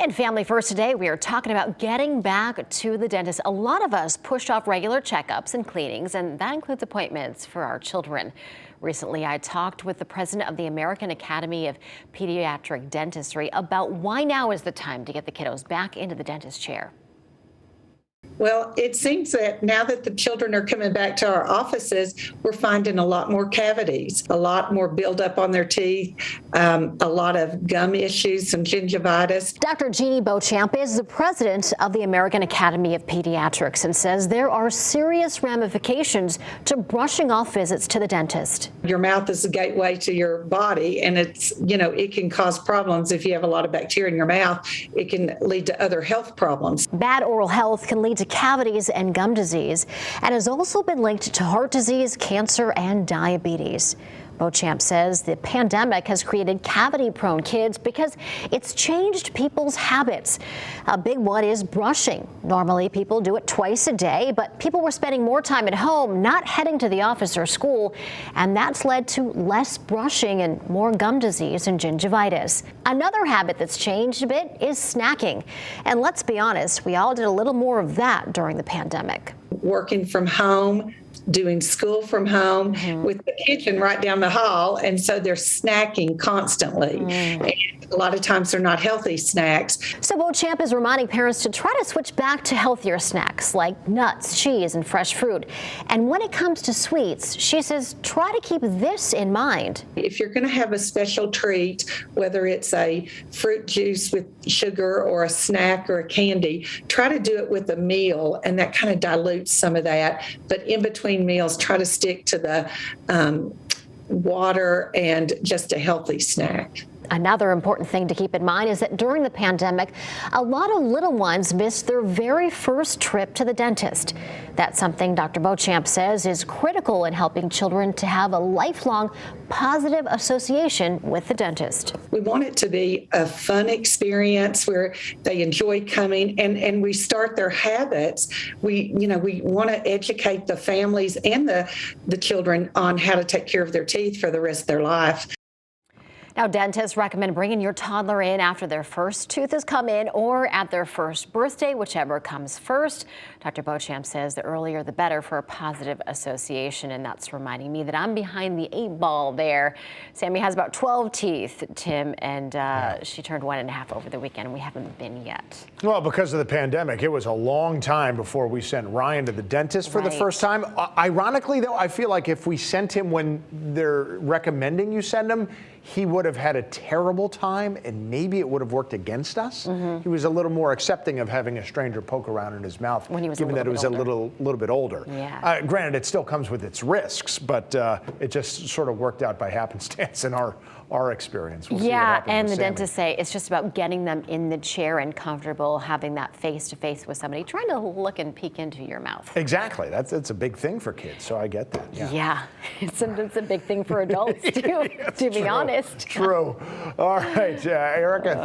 And Family First today, we are talking about getting back to the dentist. A lot of us pushed off regular checkups and cleanings, and that includes appointments for our children. Recently, I talked with the president of the American Academy of Pediatric Dentistry about why now is the time to get the kiddos back into the dentist chair. Well, it seems that now that the children are coming back to our offices, we're finding a lot more cavities, a lot more buildup on their teeth, a lot of gum issues, some gingivitis. Dr. Jeannie Beauchamp is the president of the American Academy of Pediatrics and says there are serious ramifications to brushing off visits to the dentist. Your mouth is a gateway to your body, and it can cause problems if you have a lot of bacteria in your mouth. It can lead to other health problems. Bad oral health can lead to cavities and gum disease, and has also been linked to heart disease, cancer, and diabetes. Beauchamp says the pandemic has created cavity-prone kids because it's changed people's habits. A big one is brushing. Normally, people do it twice a day, but people were spending more time at home, not heading to the office or school, and that's led to less brushing and more gum disease and gingivitis. Another habit that's changed a bit is snacking. And let's be honest, we all did a little more of that during the pandemic. Working from home, doing school from home with the kitchen right down the hall, and so they're snacking constantly. And a lot of times they're not healthy snacks. So Beauchamp is reminding parents to try to switch back to healthier snacks like nuts, cheese, and fresh fruit. And when it comes to sweets, she says try to keep this in mind. If you're going to have a special treat, whether it's a fruit juice with sugar or a snack or a candy, try to do it with a meal, and that kind of dilutes some of that. But in between meals, try to stick to the water and just a healthy snack. Another important thing to keep in mind is that during the pandemic, a lot of little ones missed their very first trip to the dentist. That's something Dr. Beauchamp says is critical in helping children to have a lifelong positive association with the dentist. We want it to be a fun experience where they enjoy coming and we start their habits. We want to educate the families and the children on how to take care of their teeth for the rest of their life. Now, dentists recommend bringing your toddler in after their first tooth has come in or at their first birthday, whichever comes first. Dr. Beauchamp says the earlier the better for a positive association, and that's reminding me that I'm behind the 8 ball there. Sammy has about 12 teeth, Tim, and she turned 1.5 over the weekend, and we haven't been yet. Well, because of the pandemic, it was a long time before we sent Ryan to the dentist for the first time. Ironically, though, I feel like if we sent him when they're recommending you send him, he would have had a terrible time, and maybe it would have worked against us. He was a little more accepting of having a stranger poke around in his mouth, when he was given that it was a little bit older. Yeah. Granted, it still comes with its risks, but it just sort of worked out by happenstance in our experience. We'll yeah, and the dentists say it's just about getting them in the chair and comfortable, having that face-to-face with somebody, trying to look and peek into your mouth. Exactly. That's a big thing for kids, so I get that. Yeah, it's a big thing for adults, too, to be honest. True. All right, Erica.